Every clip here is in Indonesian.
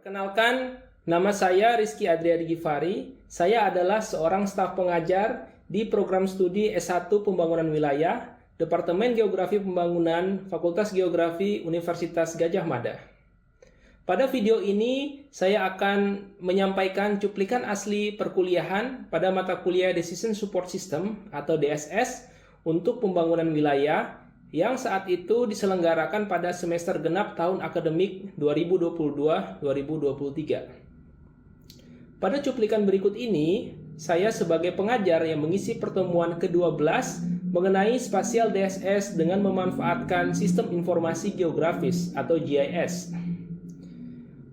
Perkenalkan, nama saya Rizky Adriadi Gifari. Saya adalah seorang staf pengajar di program studi S1 Pembangunan Wilayah, Departemen Geografi Pembangunan, Fakultas Geografi Universitas Gadjah Mada. Pada video ini, saya akan menyampaikan cuplikan asli perkuliahan pada mata kuliah Decision Support System atau DSS untuk pembangunan wilayah yang saat itu diselenggarakan pada semester genap tahun akademik 2022-2023. Pada cuplikan berikut ini, saya sebagai pengajar yang mengisi pertemuan ke-12 mengenai spasial DSS dengan memanfaatkan Sistem Informasi Geografis atau GIS.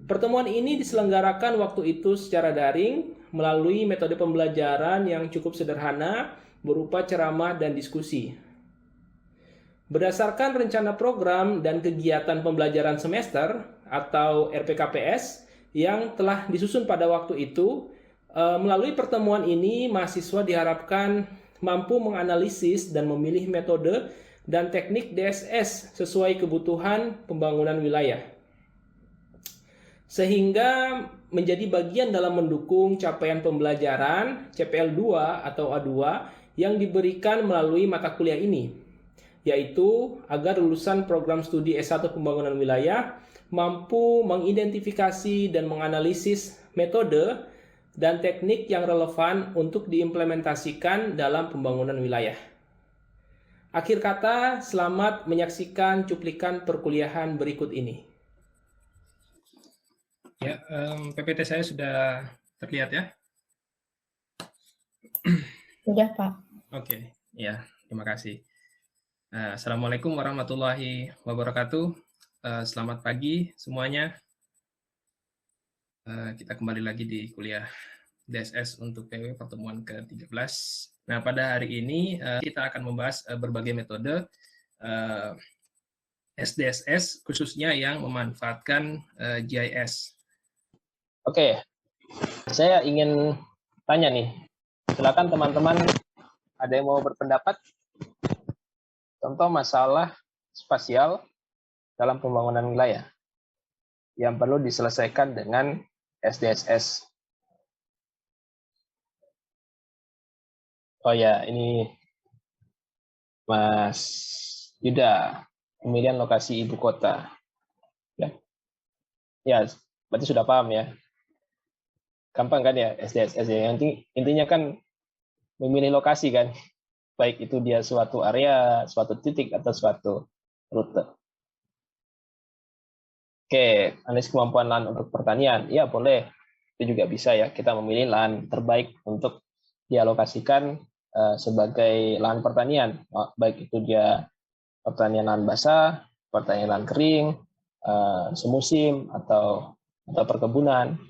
Pertemuan ini diselenggarakan waktu itu secara daring melalui metode pembelajaran yang cukup sederhana berupa ceramah dan diskusi. Berdasarkan rencana program dan kegiatan pembelajaran semester atau RPKPS yang telah disusun pada waktu itu, melalui pertemuan ini mahasiswa diharapkan mampu menganalisis dan memilih metode dan teknik DSS sesuai kebutuhan pembangunan wilayah, sehingga menjadi bagian dalam mendukung capaian pembelajaran CPL 2 atau A2 yang diberikan melalui mata kuliah ini, yaitu agar lulusan program studi S1 Pembangunan Wilayah mampu mengidentifikasi dan menganalisis metode dan teknik yang relevan untuk diimplementasikan dalam pembangunan wilayah. Akhir kata, selamat menyaksikan cuplikan perkuliahan berikut ini. Ya, PPT saya sudah terlihat ya? Sudah, Pak. Oke, ya, terima kasih. Assalamualaikum warahmatullahi wabarakatuh. Selamat pagi semuanya. Kita kembali lagi di kuliah DSS untuk PW pertemuan ke-13. Nah, pada hari ini kita akan membahas berbagai metode SDSS khususnya yang memanfaatkan GIS. Oke, saya ingin tanya nih. Silakan teman-teman, ada yang mau berpendapat? Contoh masalah spasial dalam pembangunan wilayah yang perlu diselesaikan dengan SDSS. Oh ya, ini Mas Yuda, pemilihan lokasi ibu kota. Ya, berarti sudah paham ya. Gampang kan ya SDSS ya. Intinya kan memilih lokasi kan. Baik itu dia suatu area, suatu titik, atau suatu rute. Oke, analisis kemampuan lahan untuk pertanian. Ya, boleh. Itu juga bisa ya. Kita memilih lahan terbaik untuk dialokasikan sebagai lahan pertanian. Baik itu dia pertanian lahan basah, pertanian lahan kering, semusim, atau perkebunan,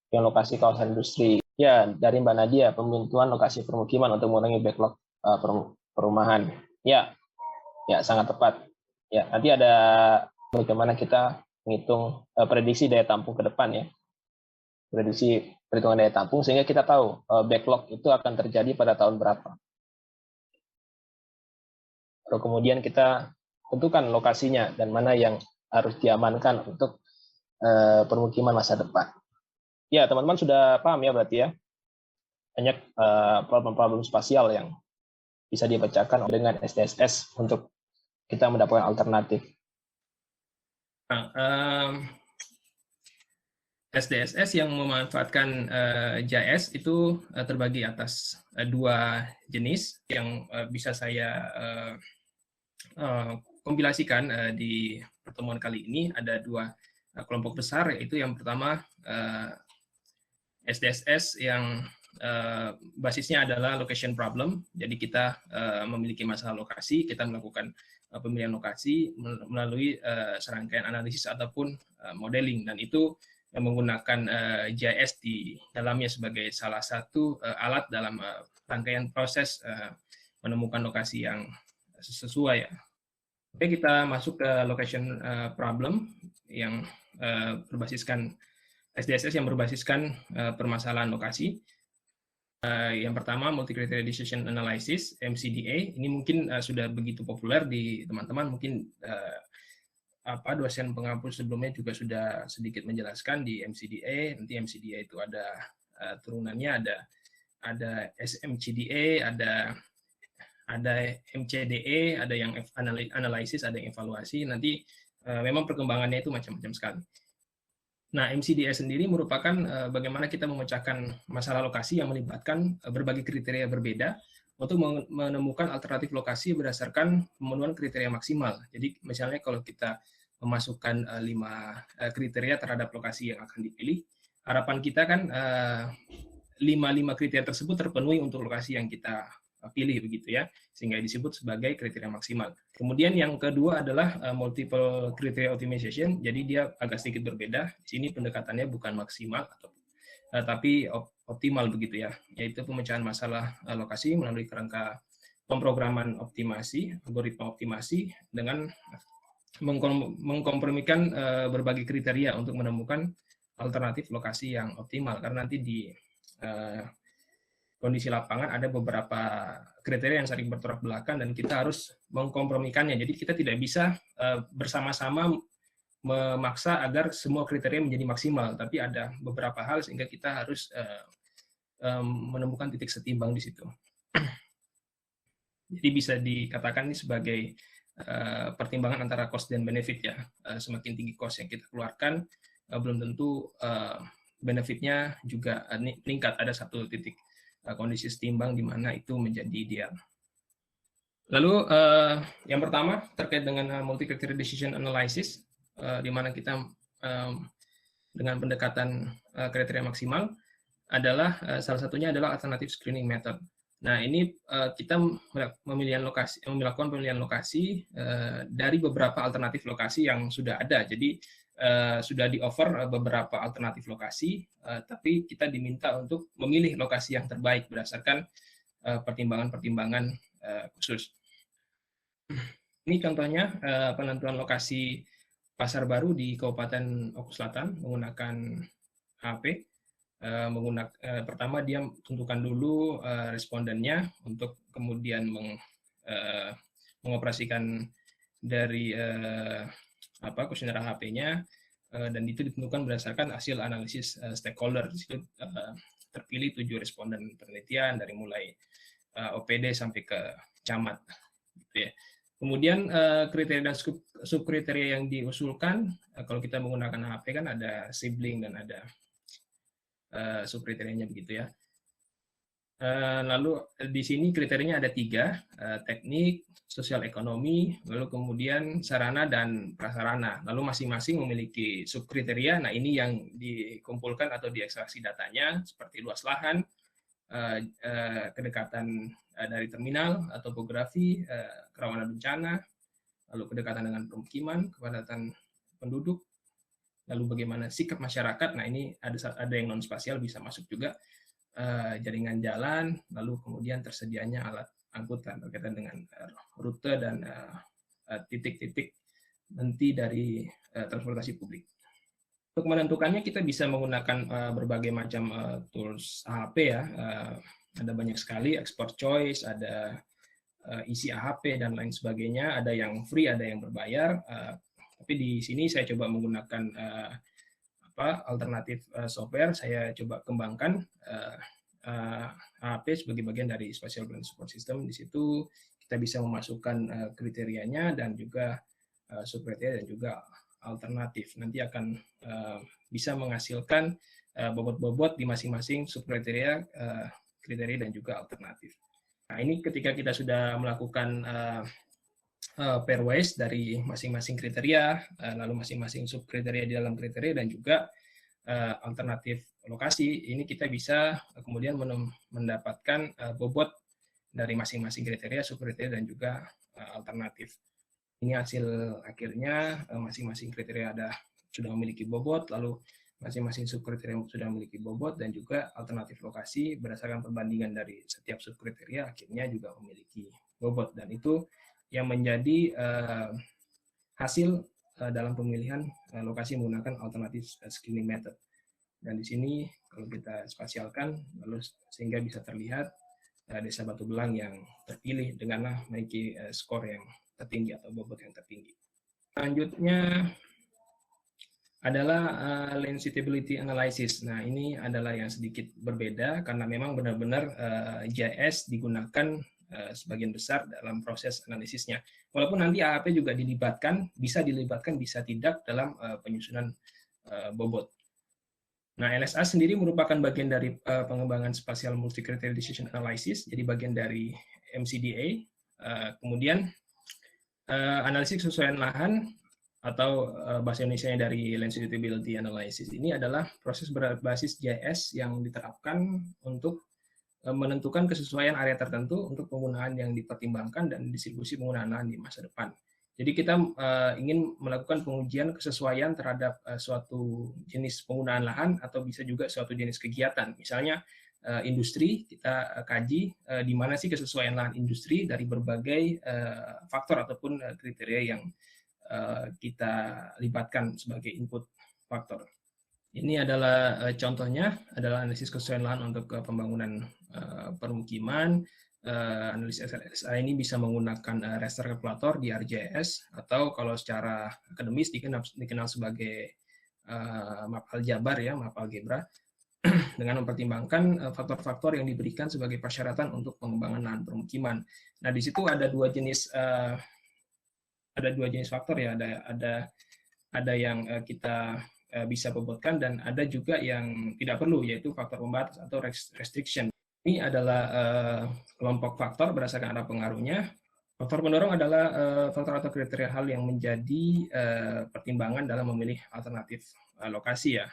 yang lokasi kawasan industri. Ya, dari Mbak Nadia, pembentukan lokasi permukiman untuk mengurangi backlog perumahan. Ya, sangat tepat. Ya, nanti ada bagaimana kita menghitung prediksi daya tampung ke depan ya. Prediksi perhitungan daya tampung sehingga kita tahu backlog itu akan terjadi pada tahun berapa. Lalu kemudian kita tentukan lokasinya dan mana yang harus diamankan untuk permukiman masa depan. Ya, teman-teman sudah paham ya berarti ya. Banyak problem-problem spasial yang bisa dibacakan dengan SDSS untuk kita mendapatkan alternatif. SDSS yang memanfaatkan GIS itu terbagi atas dua jenis yang bisa saya kompilasikan di pertemuan kali ini. Ada dua kelompok besar, yaitu yang pertama SDSS yang basisnya adalah location problem. Jadi kita memiliki masalah lokasi, kita melakukan pemilihan lokasi melalui serangkaian analisis ataupun modeling, dan itu menggunakan GIS di dalamnya sebagai salah satu alat dalam rangkaian proses menemukan lokasi yang sesuai. Oke, kita masuk ke location problem yang berbasiskan SDSS yang berbasiskan permasalahan lokasi. Yang pertama, Multi-Criteria Decision Analysis, MCDA. Ini mungkin sudah begitu populer di teman-teman, mungkin dosen penghapus sebelumnya juga sudah sedikit menjelaskan di MCDA. Nanti MCDA itu ada turunannya, ada SMCDA, ada MCDE, ada yang analisis, ada yang evaluasi. Nanti memang perkembangannya itu macam-macam sekali. Nah, MCDA sendiri merupakan bagaimana kita memecahkan masalah lokasi yang melibatkan berbagai kriteria berbeda untuk menemukan alternatif lokasi berdasarkan pemenuhan kriteria maksimal. Jadi, misalnya kalau kita memasukkan 5 kriteria terhadap lokasi yang akan dipilih, harapan kita kan 5 kriteria tersebut terpenuhi untuk lokasi yang kita pilih, begitu ya, sehingga disebut sebagai kriteria maksimal. Kemudian yang kedua adalah multiple criteria optimization, jadi dia agak sedikit berbeda. Di sini pendekatannya bukan maksimal tapi optimal, begitu ya, yaitu pemecahan masalah lokasi melalui kerangka pemrograman optimasi, algoritma optimasi dengan mengkompromikan berbagai kriteria untuk menemukan alternatif lokasi yang optimal, karena nanti di kondisi lapangan ada beberapa kriteria yang saling bertolak belakang dan kita harus mengkompromikannya. Jadi kita tidak bisa bersama-sama memaksa agar semua kriteria menjadi maksimal, tapi ada beberapa hal sehingga kita harus menemukan titik setimbang di situ. Jadi bisa dikatakan ini sebagai pertimbangan antara cost dan benefit ya. Semakin tinggi cost yang kita keluarkan, belum tentu benefitnya juga meningkat. Ada satu titik kondisi setimbang di mana itu menjadi ideal. Lalu yang pertama terkait dengan multi-criteria decision analysis, di mana kita dengan pendekatan kriteria maksimal adalah salah satunya adalah alternative screening method. Nah, ini kita melakukan pemilihan lokasi dari beberapa alternatif lokasi yang sudah ada. Jadi sudah di-offer beberapa alternatif lokasi, tapi kita diminta untuk memilih lokasi yang terbaik berdasarkan pertimbangan-pertimbangan khusus. Ini contohnya penentuan lokasi pasar baru di Kabupaten Oku Selatan menggunakan HP. Pertama dia tentukan dulu respondennya untuk kemudian mengoperasikan dari kuesioner HP-nya, dan itu ditentukan berdasarkan hasil analisis stakeholder. Di situ terpilih 7 responden penelitian dari mulai OPD sampai ke camat. Gitu ya. Kemudian kriteria dan subkriteria yang diusulkan, kalau kita menggunakan HP kan ada sibling dan ada subkriterianya, begitu ya. Lalu di sini kriterianya ada 3, teknik, sosial ekonomi, lalu kemudian sarana dan prasarana. Lalu masing-masing memiliki subkriteria. Nah, ini yang dikumpulkan atau diekstraksi datanya seperti luas lahan, kedekatan dari terminal, topografi, kerawanan bencana, lalu kedekatan dengan pemukiman, kepadatan penduduk, lalu bagaimana sikap masyarakat. Nah, ini ada yang non spasial bisa masuk juga. Jaringan jalan, lalu kemudian tersedianya alat angkutan berkaitan dengan rute dan titik-titik henti dari transportasi publik. Untuk menentukannya kita bisa menggunakan berbagai macam tools AHP ya. Ada banyak sekali, export choice, ada isi AHP dan lain sebagainya. Ada yang free, ada yang berbayar. Tapi di sini saya coba menggunakan alternatif software. Saya coba kembangkan AHP sebagai bagian dari Spatial Plan Support System. Di situ kita bisa memasukkan kriterianya dan juga subkriteria dan juga alternatif. Nanti akan bisa menghasilkan bobot-bobot di masing-masing subkriteria, kriteria dan juga alternatif. Nah, ini ketika kita sudah melakukan pairwise dari masing-masing kriteria, lalu masing-masing subkriteria di dalam kriteria dan juga alternatif lokasi, ini kita bisa kemudian mendapatkan bobot dari masing-masing kriteria, subkriteria dan juga alternatif. Ini hasil akhirnya, masing-masing kriteria sudah memiliki bobot, lalu masing-masing subkriteria sudah memiliki bobot dan juga alternatif lokasi berdasarkan perbandingan dari setiap subkriteria akhirnya juga memiliki bobot, dan itu yang menjadi hasil dalam pemilihan lokasi menggunakan alternatif screening method. Dan di sini kalau kita spasialkan, lalu sehingga bisa terlihat Desa Batu Belang yang terpilih dengan memiliki skor yang tertinggi atau bobot yang tertinggi. Selanjutnya adalah land suitability analysis. Nah, ini adalah yang sedikit berbeda karena memang benar-benar GIS digunakan sebagian besar dalam proses analisisnya. Walaupun nanti AAP juga dilibatkan, bisa tidak dalam penyusunan bobot. Nah, LSA sendiri merupakan bagian dari pengembangan Spatial Multi-Criteria Decision Analysis, jadi bagian dari MCDA. Kemudian analisis kesesuaian lahan atau bahasa Indonesia dari Land Suitability Analysis ini adalah proses berbasis GIS yang diterapkan untuk menentukan kesesuaian area tertentu untuk penggunaan yang dipertimbangkan dan distribusi penggunaan lahan di masa depan. Jadi kita ingin melakukan pengujian kesesuaian terhadap suatu jenis penggunaan lahan atau bisa juga suatu jenis kegiatan. Misalnya industri, kita kaji di mana sih kesesuaian lahan industri dari berbagai faktor ataupun kriteria yang kita libatkan sebagai input faktor. Ini adalah contohnya, adalah analisis kesesuaian lahan untuk pembangunan permukiman. Analisis LSA ini bisa menggunakan raster kalkulator di ArcGIS atau kalau secara akademis dikenal sebagai map aljabar ya, map algebra, dengan mempertimbangkan faktor-faktor yang diberikan sebagai persyaratan untuk pengembangan lahan permukiman. Nah, di situ ada dua jenis faktor ya, ada yang kita bisa bobotkan dan ada juga yang tidak perlu, yaitu faktor pembatas atau restriction. Ini adalah kelompok faktor berdasarkan arah pengaruhnya. Faktor pendorong adalah faktor atau kriteria hal yang menjadi pertimbangan dalam memilih alternatif lokasi ya.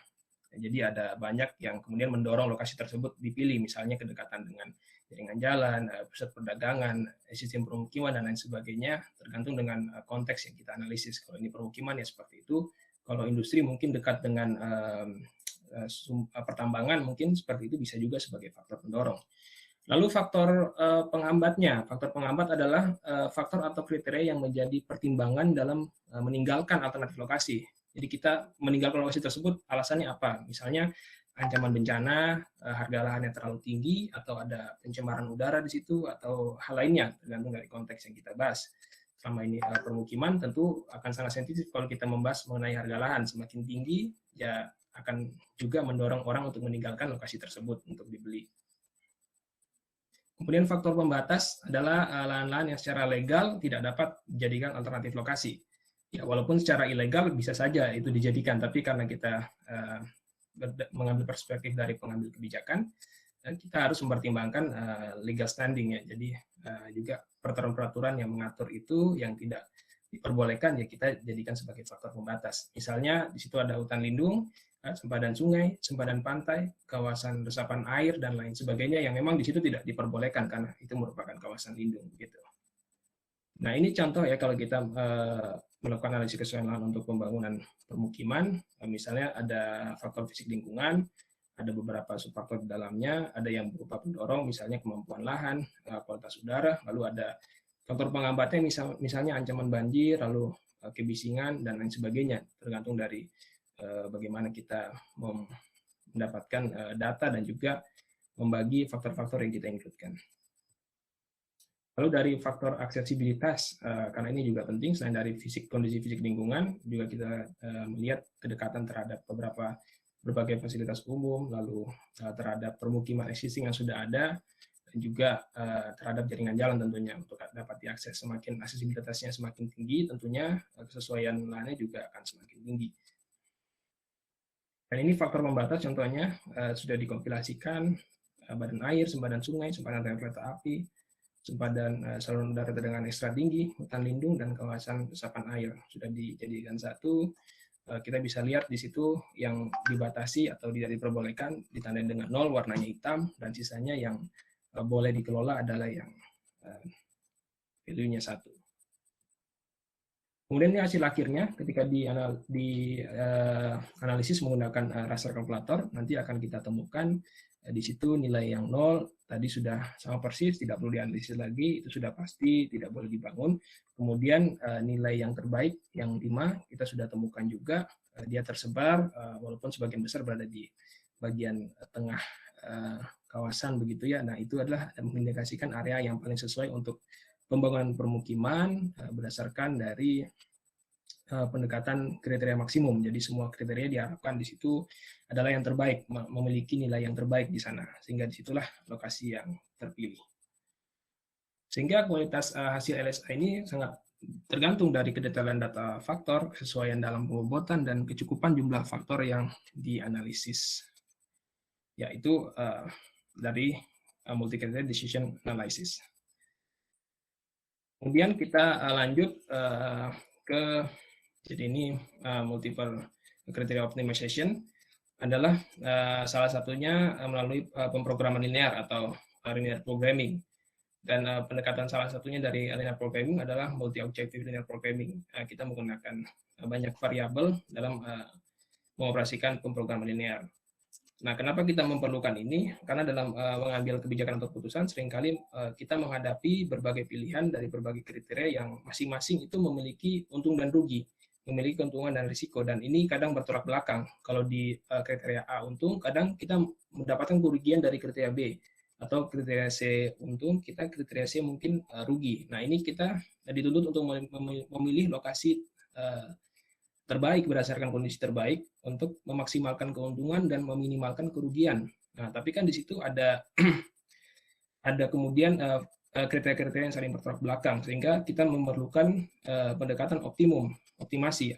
Jadi ada banyak yang kemudian mendorong lokasi tersebut dipilih, misalnya kedekatan dengan jaringan jalan, pusat perdagangan, sistem permukiman, dan lain sebagainya, tergantung dengan konteks yang kita analisis. Kalau ini permukiman ya seperti itu, kalau industri mungkin dekat dengan pertambangan, mungkin seperti itu bisa juga sebagai faktor pendorong. Lalu faktor penghambatnya. Faktor penghambat adalah faktor atau kriteria yang menjadi pertimbangan dalam meninggalkan alternatif lokasi. Jadi kita meninggalkan lokasi tersebut alasannya apa? Misalnya ancaman bencana, harga lahan yang terlalu tinggi, atau ada pencemaran udara di situ, atau hal lainnya, tergantung dari konteks yang kita bahas. Selama ini permukiman tentu akan sangat sensitif kalau kita membahas mengenai harga lahan. Semakin tinggi, ya akan juga mendorong orang untuk meninggalkan lokasi tersebut untuk dibeli. Kemudian faktor pembatas adalah lahan-lahan yang secara legal tidak dapat dijadikan alternatif lokasi. Ya, walaupun secara ilegal bisa saja itu dijadikan, tapi karena kita mengambil perspektif dari pengambil kebijakan, kita harus mempertimbangkan legal standing ya. Jadi juga peraturan-peraturan yang mengatur itu yang tidak diperbolehkan ya kita jadikan sebagai faktor pembatas. Misalnya di situ ada hutan lindung, sempadan sungai, sempadan pantai, kawasan resapan air dan lain sebagainya yang memang di situ tidak diperbolehkan karena itu merupakan kawasan lindung gitu. Nah, ini contoh ya kalau kita melakukan analisis kesesuaian lahan untuk pembangunan permukiman, misalnya ada faktor fisik lingkungan, ada beberapa subfaktor di dalamnya, ada yang berupa pendorong, misalnya kemampuan lahan, kualitas udara, lalu ada faktor penghambatnya, misalnya ancaman banjir, lalu kebisingan, dan lain sebagainya, tergantung dari bagaimana kita mendapatkan data dan juga membagi faktor-faktor yang kita include-kan. Lalu dari faktor aksesibilitas, karena ini juga penting, selain dari kondisi fisik lingkungan, juga kita melihat kedekatan terhadap berbagai fasilitas umum, lalu terhadap permukiman existing yang sudah ada, dan juga terhadap jaringan jalan tentunya untuk dapat diakses. Semakin aksesibilitasnya semakin tinggi, tentunya kesesuaian lahannya juga akan semakin tinggi. Dan ini faktor pembatas contohnya sudah dikompilasikan, badan air, sempadan sungai, sempadan rel kereta api, sempadan saluran udara tegangan ekstra tinggi, hutan lindung, dan kawasan resapan air sudah dijadikan satu. Kita bisa lihat di situ yang dibatasi atau tidak diperbolehkan ditandai dengan 0 warnanya hitam, dan sisanya yang boleh dikelola adalah yang value-nya 1. Kemudian ini hasil akhirnya ketika analisis menggunakan raster kalkulator, nanti akan kita temukan di situ nilai yang 0 tadi sudah sama persis, tidak perlu dianalisis lagi, itu sudah pasti tidak boleh dibangun. Kemudian nilai yang terbaik yang 5 kita sudah temukan juga, dia tersebar walaupun sebagian besar berada di bagian tengah kawasan begitu ya. Nah, itu adalah mengindikasikan area yang paling sesuai untuk pembangunan permukiman berdasarkan dari pendekatan kriteria maksimum. Jadi semua kriteria diharapkan di situ adalah yang terbaik, memiliki nilai yang terbaik di sana, sehingga disitulah lokasi yang terpilih. Sehingga kualitas hasil LSA ini sangat tergantung dari kedetailan data faktor, kesesuaian dalam pembobotan, dan kecukupan jumlah faktor yang dianalisis, yaitu dari multi-criteria decision analysis. Kemudian kita lanjut ke, jadi ini multiple criteria optimization adalah salah satunya melalui pemrograman linear atau linear programming. Dan pendekatan salah satunya dari linear programming adalah multi-objective linear programming. Kita menggunakan banyak variabel dalam mengoperasikan pemrograman linear. Nah, kenapa kita memerlukan ini? Karena dalam mengambil kebijakan atau keputusan, seringkali kita menghadapi berbagai pilihan dari berbagai kriteria yang masing-masing itu memiliki untung dan rugi, memiliki keuntungan dan risiko, dan ini kadang bertolak belakang. Kalau di kriteria A untung, kadang kita mendapatkan kerugian dari kriteria B, atau kriteria C untung, kita kriteria C mungkin rugi. Nah, ini kita dituntut untuk memilih lokasi terbaik berdasarkan kondisi terbaik untuk memaksimalkan keuntungan dan meminimalkan kerugian. Nah, tapi kan di situ ada kemudian kriteria-kriteria yang saling bertolak belakang, sehingga kita memerlukan pendekatan optimasi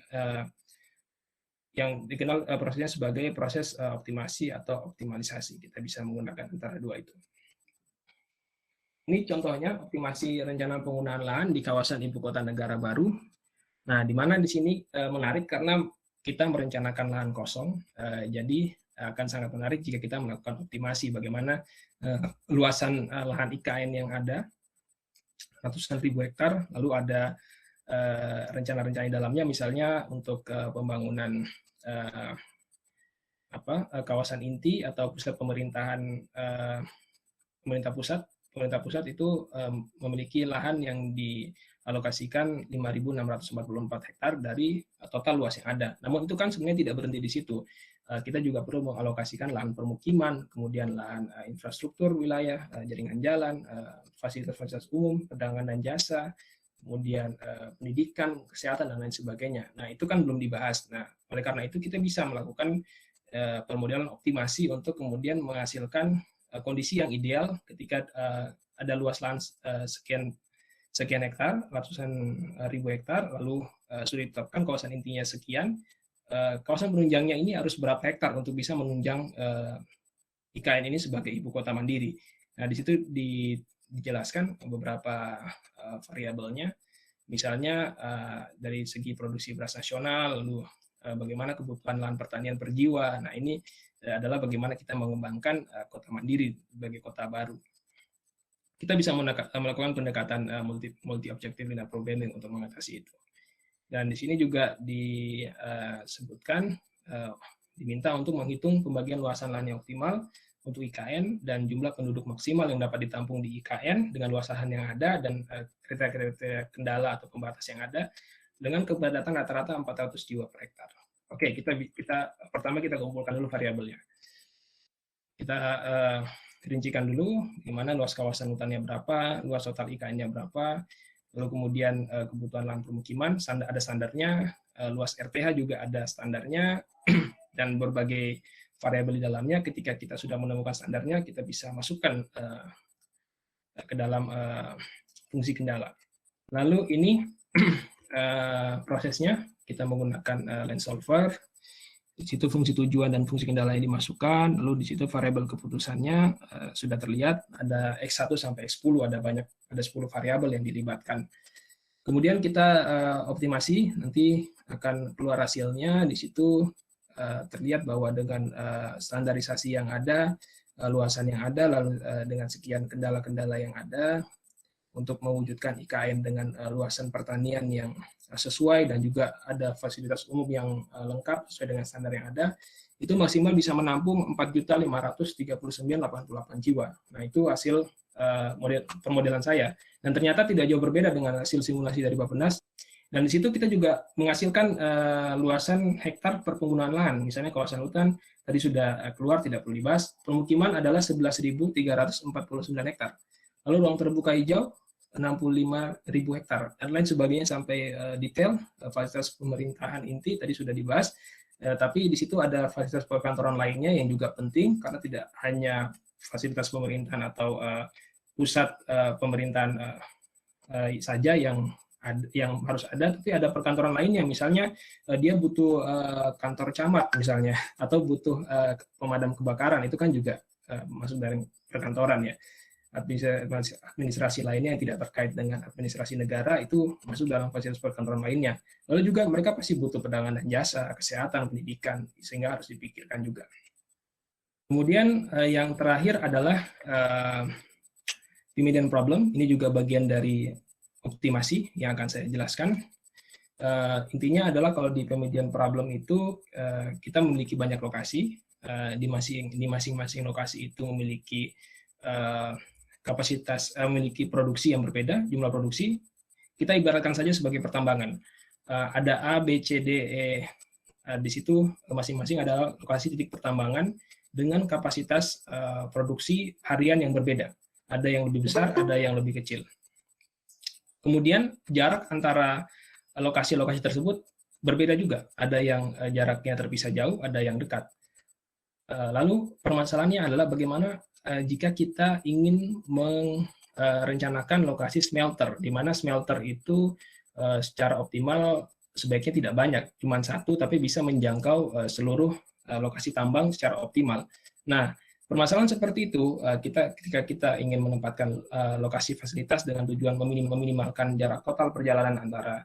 yang dikenal prosesnya sebagai proses optimasi atau optimalisasi. Kita bisa menggunakan antara dua itu. Ini contohnya optimasi rencana penggunaan lahan di kawasan ibu kota negara baru. Nah, di mana di sini menarik karena kita merencanakan lahan kosong, jadi akan sangat menarik jika kita melakukan optimasi bagaimana luasan lahan IKN yang ada, ratusan ribu hektar, lalu ada rencana-rencana di dalamnya, misalnya untuk pembangunan kawasan inti atau pusat pemerintahan, pemerintah pusat itu memiliki lahan yang dialokasikan 5.644 hektar dari total luas yang ada. Namun itu kan sebenarnya tidak berhenti di situ. Kita juga perlu mengalokasikan lahan permukiman, kemudian lahan infrastruktur wilayah, jaringan jalan, fasilitas-fasilitas umum, perdagangan dan jasa, kemudian pendidikan, kesehatan, dan lain sebagainya. Nah, itu kan belum dibahas. Nah, oleh karena itu kita bisa melakukan permodelan optimasi untuk kemudian menghasilkan kondisi yang ideal ketika ada luas lahan sekian hektar, ratusan ribu hektar, lalu sudah ditetapkan kawasan intinya sekian, kawasan penunjangnya ini harus berapa hektar untuk bisa menunjang IKN ini sebagai ibu kota mandiri. Nah, di situ dijelaskan beberapa variabelnya, misalnya dari segi produksi beras nasional, lalu bagaimana kebutuhan lahan pertanian per jiwa. Nah, ini adalah bagaimana kita mengembangkan kota mandiri sebagai kota baru. Kita bisa melakukan pendekatan multi-objective linear programming untuk mengatasi itu. Dan di sini juga disebutkan, diminta untuk menghitung pembagian luasan lahan yang optimal untuk IKN dan jumlah penduduk maksimal yang dapat ditampung di IKN dengan luas lahan yang ada dan kriteria-kriteria kendala atau pembatas yang ada dengan kepadatan rata-rata 400 jiwa per hektar. Oke, pertama kita kumpulkan dulu variabelnya. Kita rincikan dulu di mana luas kawasan hutannya berapa, luas total IKN-nya berapa, lalu kemudian kebutuhan lahan permukiman, ada standarnya, luas RPH juga ada standarnya, dan berbagai variabel di dalamnya. Ketika kita sudah menemukan standarnya, kita bisa masukkan ke dalam fungsi kendala. Lalu ini prosesnya, kita menggunakan line solver. Di situ fungsi tujuan dan fungsi kendala yang dimasukkan, lalu di situ variabel keputusannya sudah terlihat, ada X1 sampai X10, ada 10 variabel yang dilibatkan. Kemudian kita optimasi, nanti akan keluar hasilnya. Di situ terlihat bahwa dengan standarisasi yang ada, luasan yang ada, lalu dengan sekian kendala-kendala yang ada, untuk mewujudkan IKN dengan luasan pertanian yang sesuai dan juga ada fasilitas umum yang lengkap sesuai dengan standar yang ada, itu maksimal bisa menampung 4.539.088 jiwa. Nah, itu hasil permodelan saya. Dan ternyata tidak jauh berbeda dengan hasil simulasi dari Bappenas. Dan di situ kita juga menghasilkan luasan hektar per penggunaan lahan. Misalnya kawasan hutan tadi sudah keluar, tidak perlu dibahas. Permukiman adalah 11.349 hektar. Lalu ruang terbuka hijau 65.000 hektar dan lain sebagainya sampai detail fasilitas pemerintahan inti tadi sudah dibahas. Tapi di situ ada fasilitas perkantoran lainnya yang juga penting karena tidak hanya fasilitas pemerintahan atau pusat pemerintahan saja yang harus ada, tapi ada perkantoran lainnya. Misalnya dia butuh kantor camat misalnya, atau butuh pemadam kebakaran, itu kan juga masuk dari perkantoran ya. Administrasi lainnya yang tidak terkait dengan administrasi negara itu masuk dalam fasilitas perkantoran lainnya. Lalu juga mereka pasti butuh perdagangan dan jasa, kesehatan, pendidikan, sehingga harus dipikirkan juga. Kemudian yang terakhir adalah median problem. Ini juga bagian dari optimasi yang akan saya jelaskan. Intinya adalah kalau di median problem itu kita memiliki banyak lokasi. Di masing-masing lokasi itu memiliki kapasitas, memiliki produksi yang berbeda, jumlah produksi. Kita ibaratkan saja sebagai pertambangan. Ada A, B, C, D, E. Di situ masing-masing adalah lokasi titik pertambangan dengan kapasitas produksi harian yang berbeda. Ada yang lebih besar, ada yang lebih kecil. Kemudian jarak antara lokasi-lokasi tersebut berbeda juga. Ada yang jaraknya terpisah jauh, ada yang dekat. Lalu permasalahannya adalah bagaimana jika kita ingin merencanakan lokasi smelter, di mana smelter itu secara optimal sebaiknya tidak banyak, cuma satu, tapi bisa menjangkau seluruh lokasi tambang secara optimal. Nah, permasalahan seperti itu, ketika kita ingin menempatkan lokasi fasilitas dengan tujuan meminimalkan jarak total perjalanan antara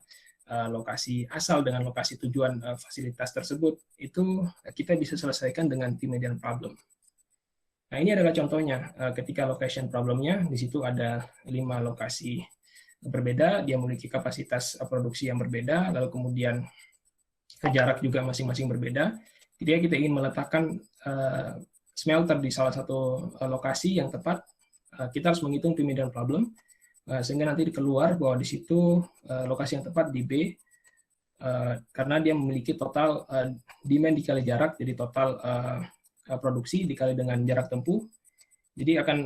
lokasi asal dengan lokasi tujuan fasilitas tersebut, itu kita bisa selesaikan dengan median problem. Nah, ini adalah contohnya ketika location problemnya, di situ ada 5 lokasi berbeda, dia memiliki kapasitas produksi yang berbeda, lalu kemudian jarak juga masing-masing berbeda. Ketika kita ingin meletakkan smelter di salah satu lokasi yang tepat, kita harus menghitung median problem, sehingga nanti keluar bahwa di situ lokasi yang tepat di B, karena dia memiliki total demand dikali jarak, jadi total produksi dikali dengan jarak tempuh, jadi akan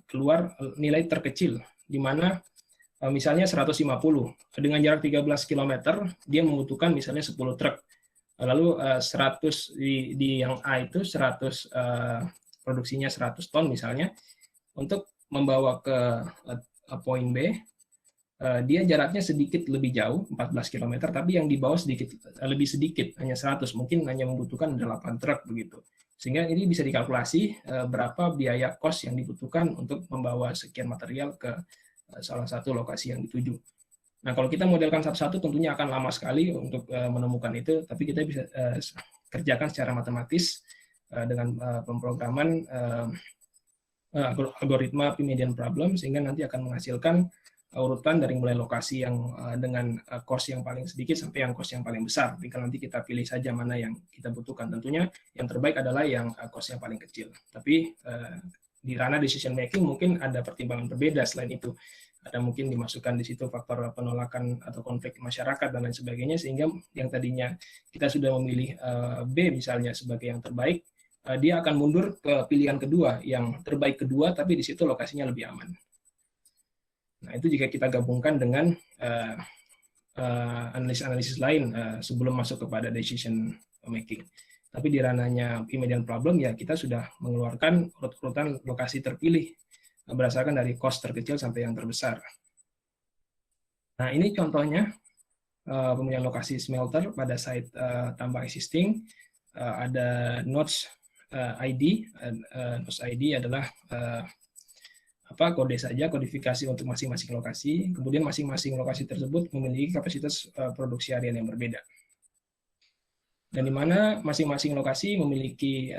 keluar nilai terkecil, di mana misalnya 150, dengan jarak 13 km, dia membutuhkan misalnya 10 truk, lalu 100 di yang A itu 100 produksinya 100 ton misalnya, untuk membawa ke poin B, dia jaraknya sedikit lebih jauh, 14 km, tapi yang dibawa lebih sedikit, hanya 100, mungkin hanya membutuhkan 8 truk begitu. Sehingga ini bisa dikalkulasi berapa biaya kos yang dibutuhkan untuk membawa sekian material ke salah satu lokasi yang dituju. Nah, kalau kita modelkan satu-satu tentunya akan lama sekali untuk menemukan itu, tapi kita bisa kerjakan secara matematis dengan pemrograman algoritma median problem, sehingga nanti akan menghasilkan urutan dari mulai lokasi yang dengan cost yang paling sedikit sampai yang cost yang paling besar. Tinggal nanti kita pilih saja mana yang kita butuhkan. Tentunya yang terbaik adalah yang cost yang paling kecil. Tapi di ranah decision making mungkin ada pertimbangan berbeda selain itu. Ada mungkin dimasukkan di situ faktor penolakan atau konflik masyarakat dan lain sebagainya, sehingga yang tadinya kita sudah memilih B misalnya sebagai yang terbaik, dia akan mundur ke pilihan kedua, yang terbaik kedua, tapi di situ lokasinya lebih aman. Nah, itu jika kita gabungkan dengan analisis-analisis lain sebelum masuk kepada decision making. Tapi di ranahnya median problem, ya kita sudah mengeluarkan urut-urutan lokasi terpilih berdasarkan dari cost terkecil sampai yang terbesar. Nah, ini contohnya pemilihan lokasi smelter pada site tambang existing. Ada nodes ID. Nodes ID adalah kode saja, kodifikasi untuk masing-masing lokasi. Kemudian masing-masing lokasi tersebut memiliki kapasitas produksi harian yang berbeda. Dan di mana masing-masing lokasi memiliki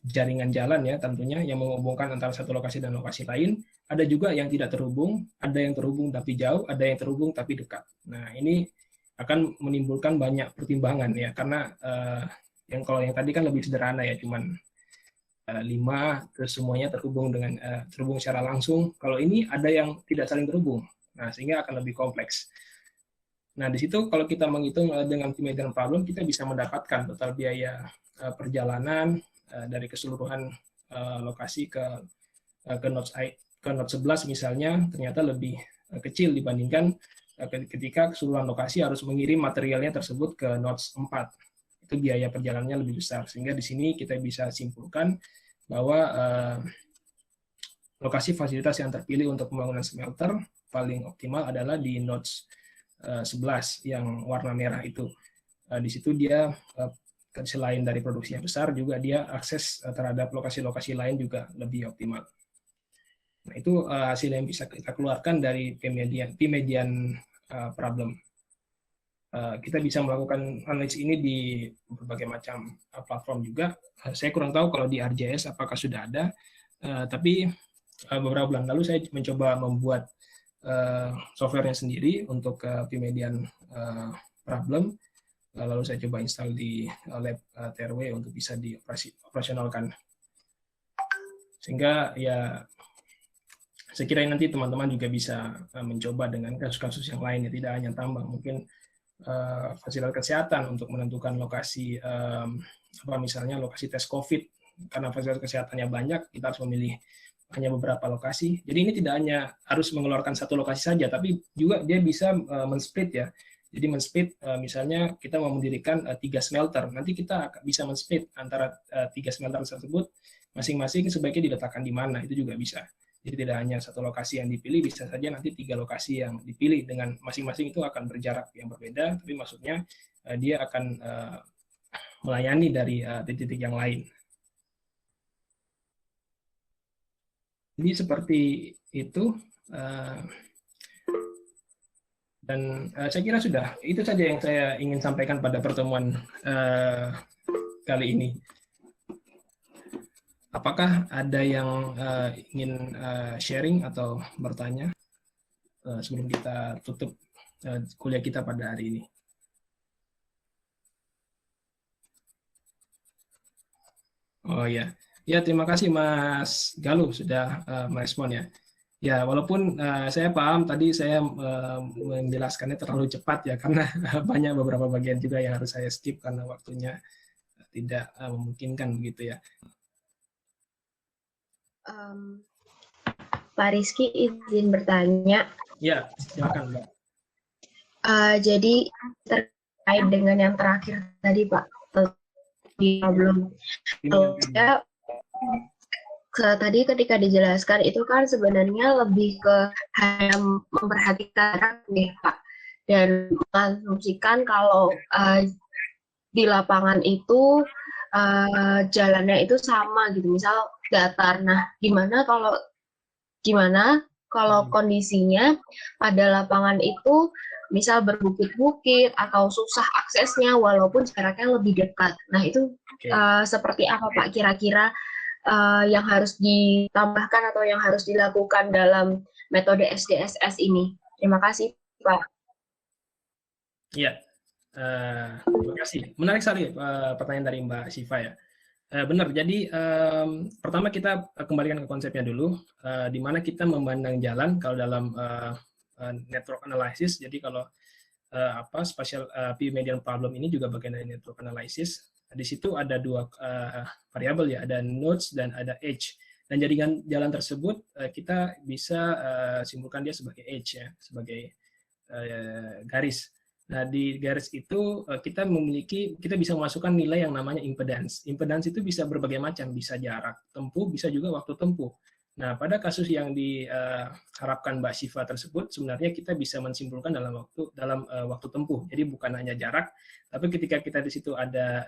jaringan jalan ya tentunya yang menghubungkan antara satu lokasi dan lokasi lain. Ada juga yang tidak terhubung, ada yang terhubung tapi jauh, ada yang terhubung tapi dekat. Nah, ini akan menimbulkan banyak pertimbangan ya, karena kalau yang tadi kan lebih sederhana ya, cuman 5 terus semuanya terhubung secara langsung. Kalau ini ada yang tidak saling terhubung, nah sehingga akan lebih kompleks. Nah, di situ kalau kita menghitung dengan median problem, kita bisa mendapatkan total biaya perjalanan dari keseluruhan lokasi ke ke node 11 misalnya ternyata lebih kecil dibandingkan ketika keseluruhan lokasi harus mengirim materialnya tersebut ke nodes 4. Itu biaya perjalanannya lebih besar. Sehingga di sini kita bisa simpulkan bahwa lokasi fasilitas yang terpilih untuk pembangunan smelter paling optimal adalah di nodes 11 yang warna merah itu. Di situ dia selain dari produksinya besar, juga dia akses terhadap lokasi-lokasi lain juga lebih optimal. Nah, itu hasil yang bisa kita keluarkan dari P-median problem. Kita bisa melakukan analisis ini di berbagai macam platform juga. Saya kurang tahu kalau di ArcGIS apakah sudah ada, tapi beberapa bulan lalu saya mencoba membuat softwarenya sendiri untuk P-median problem. Lalu saya coba install di lab TRW untuk bisa dioperasionalkan. Sehingga ya saya kira nanti teman-teman juga bisa mencoba dengan kasus-kasus yang lain, ya tidak hanya tambang, mungkin fasilitas kesehatan untuk menentukan lokasi, misalnya lokasi tes COVID, karena fasilitas kesehatannya banyak, kita harus memilih hanya beberapa lokasi. Jadi ini tidak hanya harus mengeluarkan satu lokasi saja, tapi juga dia bisa men-split ya. Jadi men-split, misalnya kita mau mendirikan 3 smelter, nanti kita bisa men-split antara 3 smelter tersebut, masing-masing sebaiknya diletakkan di mana, itu juga bisa. Jadi tidak hanya satu lokasi yang dipilih, bisa saja nanti 3 lokasi yang dipilih dengan masing-masing itu akan berjarak yang berbeda, tapi maksudnya dia akan melayani dari titik-titik yang lain. Jadi seperti itu. Dan saya kira sudah, itu saja yang saya ingin sampaikan pada pertemuan kali ini. Apakah ada yang ingin sharing atau bertanya sebelum kita tutup kuliah kita pada hari ini? Oh ya, ya terima kasih Mas Galuh sudah merespon ya. Ya, walaupun saya paham tadi saya menjelaskannya terlalu cepat ya, karena banyak beberapa bagian juga yang harus saya skip karena waktunya tidak memungkinkan begitu ya. Pak Rizky izin bertanya. Ya, silakan Mbak. Jadi terkait dengan yang terakhir tadi Pak, di problem. Tadi ketika dijelaskan itu kan sebenarnya lebih ke hanya memperhatikan jarak nih Pak, dan mengasumsikan kalau di lapangan itu jalannya itu sama gitu, misal datar. Nah, gimana kalau kondisinya pada lapangan itu misal berbukit-bukit atau susah aksesnya walaupun jaraknya lebih dekat. Nah, itu seperti apa Pak kira-kira yang harus ditambahkan atau yang harus dilakukan dalam metode SDSS ini? Terima kasih, Pak. Iya, terima kasih. Menarik sekali pertanyaan dari Mbak Siva ya. Benar, jadi pertama kita kembalikan ke konsepnya dulu, di mana kita memandang jalan kalau dalam network analysis. Jadi kalau spatial P-median problem ini juga bagian dari network analysis. Di situ ada 2 variabel ya, ada nodes dan ada edge. Dan jaringan jalan tersebut kita bisa simpulkan dia sebagai edge ya, sebagai garis. Nah, di garis itu kita bisa memasukkan nilai yang namanya impedance. Impedance itu bisa berbagai macam, bisa jarak tempuh, bisa juga waktu tempuh. Nah, pada kasus yang diharapkan Mbak Siva tersebut, sebenarnya kita bisa mensimpulkan dalam waktu tempuh. Jadi bukan hanya jarak, tapi ketika kita di situ ada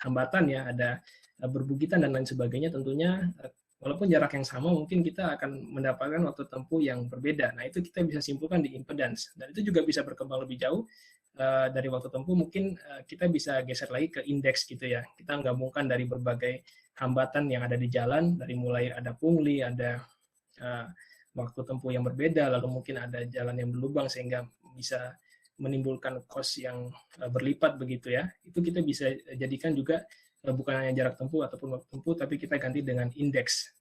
hambatan ya, ada berbukitan dan lain sebagainya, tentunya walaupun jarak yang sama, mungkin kita akan mendapatkan waktu tempuh yang berbeda. Nah, itu kita bisa simpulkan di impedance. Dan itu juga bisa berkembang lebih jauh dari waktu tempuh. Mungkin kita bisa geser lagi ke indeks gitu ya. Kita gabungkan dari berbagai hambatan yang ada di jalan, dari mulai ada pungli, ada waktu tempuh yang berbeda, lalu mungkin ada jalan yang berlubang sehingga bisa menimbulkan cost yang berlipat begitu ya. Itu kita bisa jadikan juga bukan hanya jarak tempuh ataupun waktu tempuh, tapi kita ganti dengan indeks.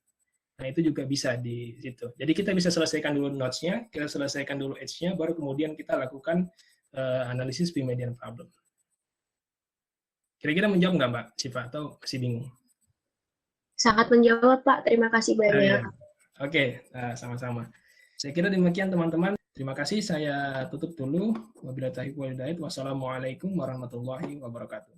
Nah, itu juga bisa di situ. Jadi kita bisa selesaikan dulu nodes-nya, kita selesaikan dulu edge-nya, baru kemudian kita lakukan analisis P-median problem. Kira-kira menjawab nggak Mbak Siva, atau masih bingung? Sangat menjawab Pak, terima kasih banyak. Oke, sama-sama. Saya kira demikian teman-teman. Terima kasih, saya tutup dulu. Wabillahi taufiq wal hidayah. Wassalamualaikum warahmatullahi wabarakatuh.